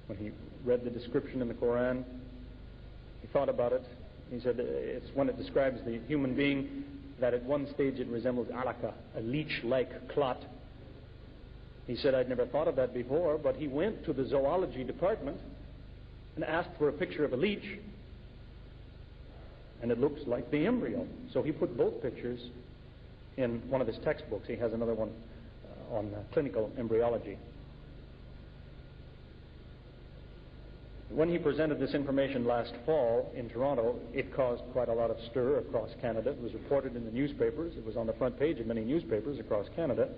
When he read the description in the Qur'an, he thought about it. He said it's when it describes the human being that at one stage it resembles alaka, a leech-like clot. He said, I'd never thought of that before, but he went to the zoology department and asked for a picture of a leech, and it looks like the embryo. So he put both pictures in one of his textbooks. He has another one on clinical embryology. When he presented this information last fall in Toronto, it caused quite a lot of stir across Canada. It was reported in the newspapers. It was on the front page of many newspapers across Canada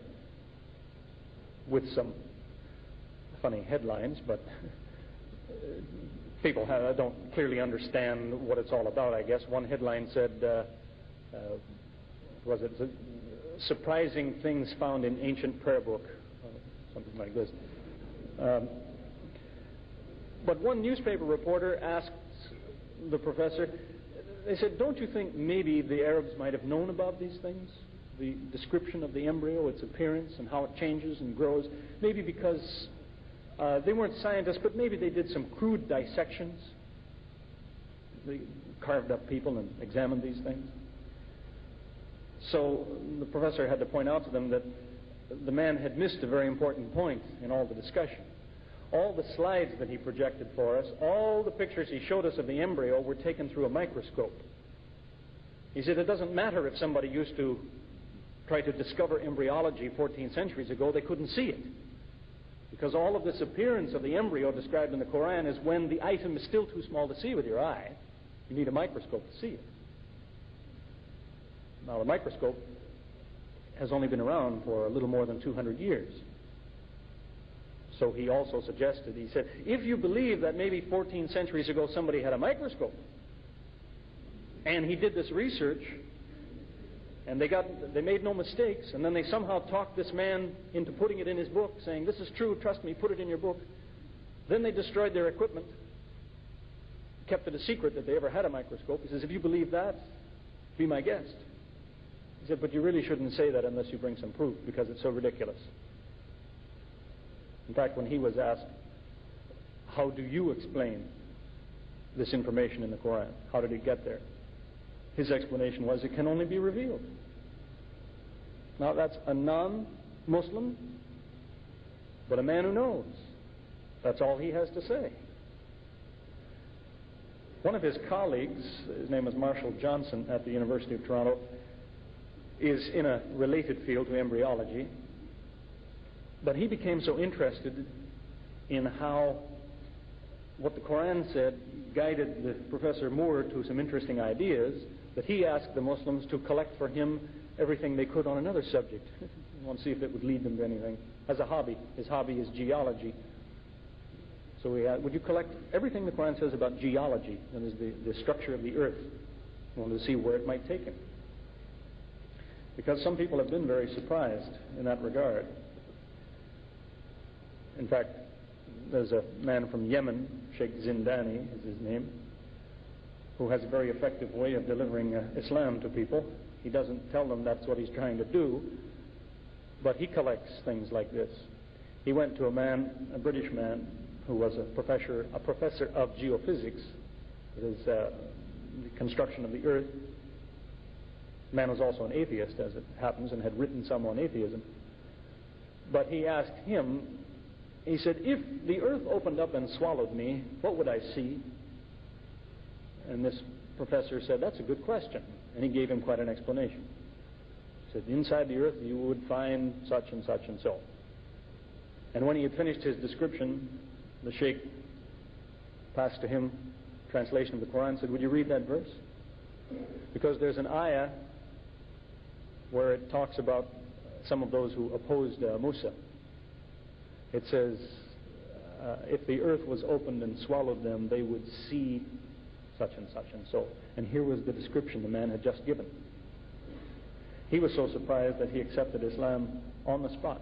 with some funny headlines, but people don't clearly understand what it's all about, I guess. One headline said, was it surprising things found in ancient prayer book, something like this. But one newspaper reporter asked the professor, they said, don't you think maybe the Arabs might have known about these things? The description of the embryo, its appearance, and how it changes and grows. Maybe because they weren't scientists, but maybe they did some crude dissections. They carved up people and examined these things. So the professor had to point out to them that the man had missed a very important point in all the discussion. All the slides that he projected for us, all the pictures he showed us of the embryo were taken through a microscope. He said it doesn't matter if somebody used to try to discover embryology 14 centuries ago, they couldn't see it. Because all of this appearance of the embryo described in the Qur'an is when the item is still too small to see with your eye. You need a microscope to see it. Now, the microscope has only been around for a little more than 200 years. So he also suggested, he said, if you believe that maybe 14 centuries ago somebody had a microscope, and he did this research, and they made no mistakes, and then they somehow talked this man into putting it in his book, saying, this is true, trust me, put it in your book. Then they destroyed their equipment, kept it a secret that they ever had a microscope. He says, if you believe that, be my guest. He said, but you really shouldn't say that unless you bring some proof, because it's so ridiculous. In fact, when he was asked, how do you explain this information in the Qur'an? How did it get there? His explanation was, it can only be revealed. Now, that's a non-Muslim, but a man who knows. That's all he has to say. One of his colleagues, his name is Marshall Johnson at the University of Toronto, is in a related field to embryology. But he became so interested in how what the Qur'an said guided the Professor Moore to some interesting ideas that he asked the Muslims to collect for him everything they could on another subject. I want to see if it would lead them to anything. As a hobby. His hobby is geology. So would you collect everything the Qur'an says about geology, that is the structure of the earth. I wanted to see where it might take him. Because some people have been very surprised in that regard. In fact, there's a man from Yemen, Sheikh Zindani is his name, who has a very effective way of delivering Islam to people. He doesn't tell them that's what he's trying to do, but he collects things like this. He went to a British man, who was a professor of geophysics, that is the construction of the earth. The man was also an atheist, as it happens, and had written some on atheism. But he asked him, he said, if the earth opened up and swallowed me, what would I see? And this professor said, that's a good question. And he gave him quite an explanation. He said, inside the earth you would find such and such and so. And when he had finished his description, the sheikh passed to him translation of the Qur'an and said, would you read that verse? Because there's an ayah where it talks about some of those who opposed Musa. It says, if the earth was opened and swallowed them, they would see such and such and so. And here was the description the man had just given. He was so surprised that he accepted Islam on the spot.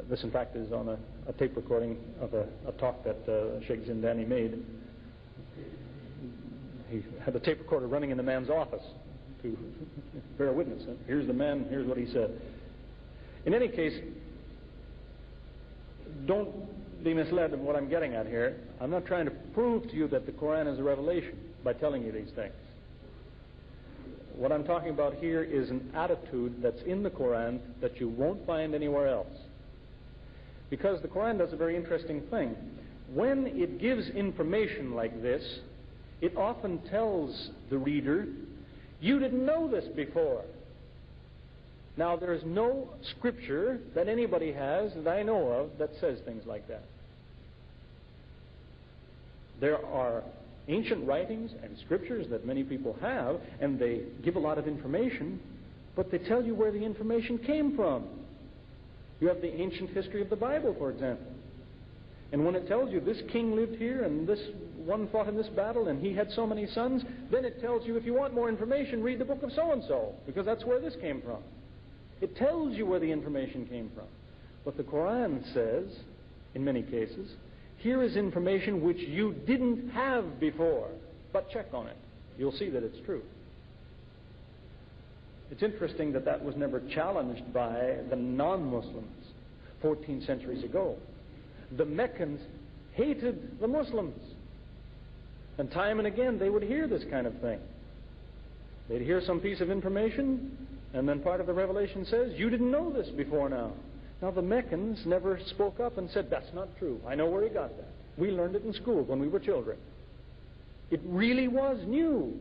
This, in fact, is on a tape recording of a talk that Sheikh Zindani made. He had the tape recorder running in the man's office to bear witness. Here's the man, here's what he said. In any case, don't be misled of what I'm getting at here. I'm not trying to prove to you that the Qur'an is a revelation by telling you these things. What I'm talking about here is an attitude that's in the Qur'an that you won't find anywhere else. Because the Qur'an does a very interesting thing. When it gives information like this, it often tells the reader, you didn't know this before. Now, there is no scripture that anybody has that I know of that says things like that. There are ancient writings and scriptures that many people have, and they give a lot of information, but they tell you where the information came from. You have the ancient history of the Bible, for example. And when it tells you this king lived here and this one fought in this battle and he had so many sons, then it tells you if you want more information, read the book of so-and-so, because that's where this came from. It tells you where the information came from. But the Qur'an says, in many cases, here is information which you didn't have before, but check on it. You'll see that it's true. It's interesting that that was never challenged by the non-Muslims 14 centuries ago. The Meccans hated the Muslims. And time and again they would hear this kind of thing. They'd hear some piece of information, and then part of the revelation says, you didn't know this before now. Now the Meccans never spoke up and said, that's not true. I know where he got that. We learned it in school when we were children. It really was new.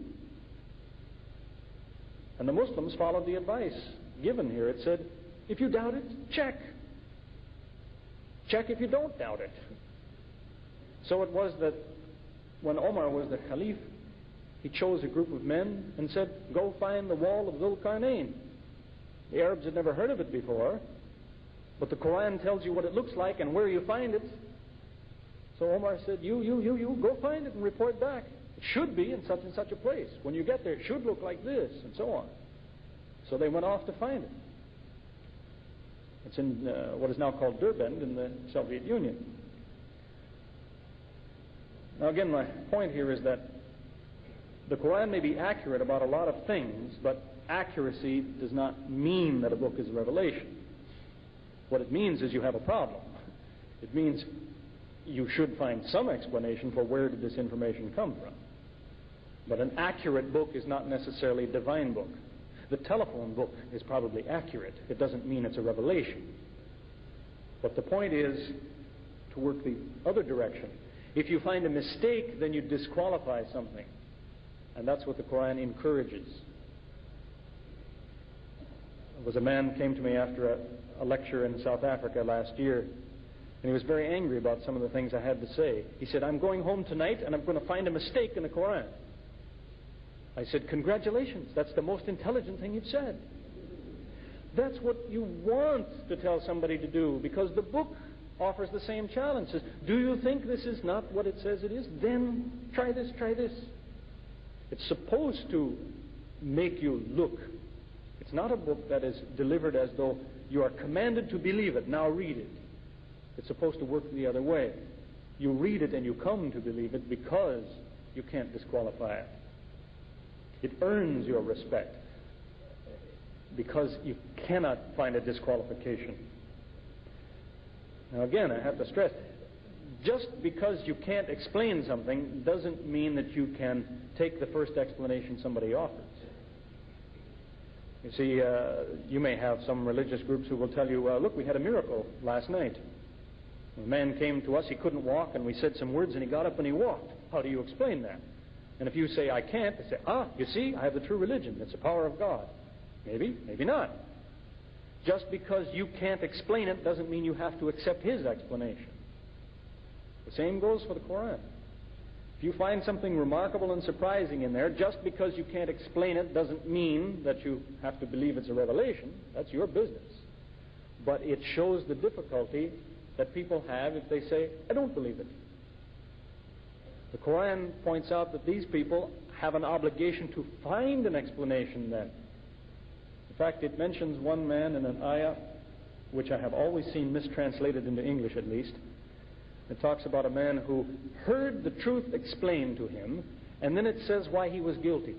And the Muslims followed the advice given here. It said, if you doubt it, check. Check if you don't doubt it. So it was that when Omar was the Caliph, he chose a group of men and said, go find the wall of Dhul Qarnayn. The Arabs had never heard of it before, but the Qur'an tells you what it looks like and where you find it. So Omar said, you, go find it and report back. It should be in such and such a place. When you get there, it should look like this, and so on. So they went off to find it. It's in what is now called Derbent in the Soviet Union. Now again, my point here is that the Qur'an may be accurate about a lot of things, but accuracy does not mean that a book is a revelation. What it means is you have a problem. It means you should find some explanation for where did this information come from. But an accurate book is not necessarily a divine book. The telephone book is probably accurate. It doesn't mean it's a revelation. But the point is to work the other direction. If you find a mistake, then you disqualify something. And that's what the Qur'an encourages. There was a man came to me after a lecture in South Africa last year, and he was very angry about some of the things I had to say. He said, I'm going home tonight and I'm going to find a mistake in the Qur'an. I said, congratulations, that's the most intelligent thing you've said. That's what you want to tell somebody to do, because the book offers the same challenge. It says, do you think this is not what it says it is? Then try this, try this. It's supposed to make you look. It's not a book that is delivered as though you are commanded to believe it. Now read it. It's supposed to work the other way. You read it and you come to believe it because you can't disqualify it. It earns your respect because you cannot find a disqualification. Now again, I have to stress, just because you can't explain something doesn't mean that you can take the first explanation somebody offers. You see, you may have some religious groups who will tell you, look, we had a miracle last night. A man came to us, he couldn't walk, and we said some words and he got up and he walked. How do you explain that? And if you say, I can't, they say, you see, I have the true religion. It's the power of God. Maybe, maybe not. Just because you can't explain it doesn't mean you have to accept his explanation. The same goes for the Qur'an. If you find something remarkable and surprising in there, just because you can't explain it doesn't mean that you have to believe it's a revelation. That's your business. But it shows the difficulty that people have if they say, I don't believe it. The Qur'an points out that these people have an obligation to find an explanation then. In fact, it mentions one man in an ayah, which I have always seen mistranslated into English at least. It talks about a man who heard the truth explained to him, and then it says why he was guilty.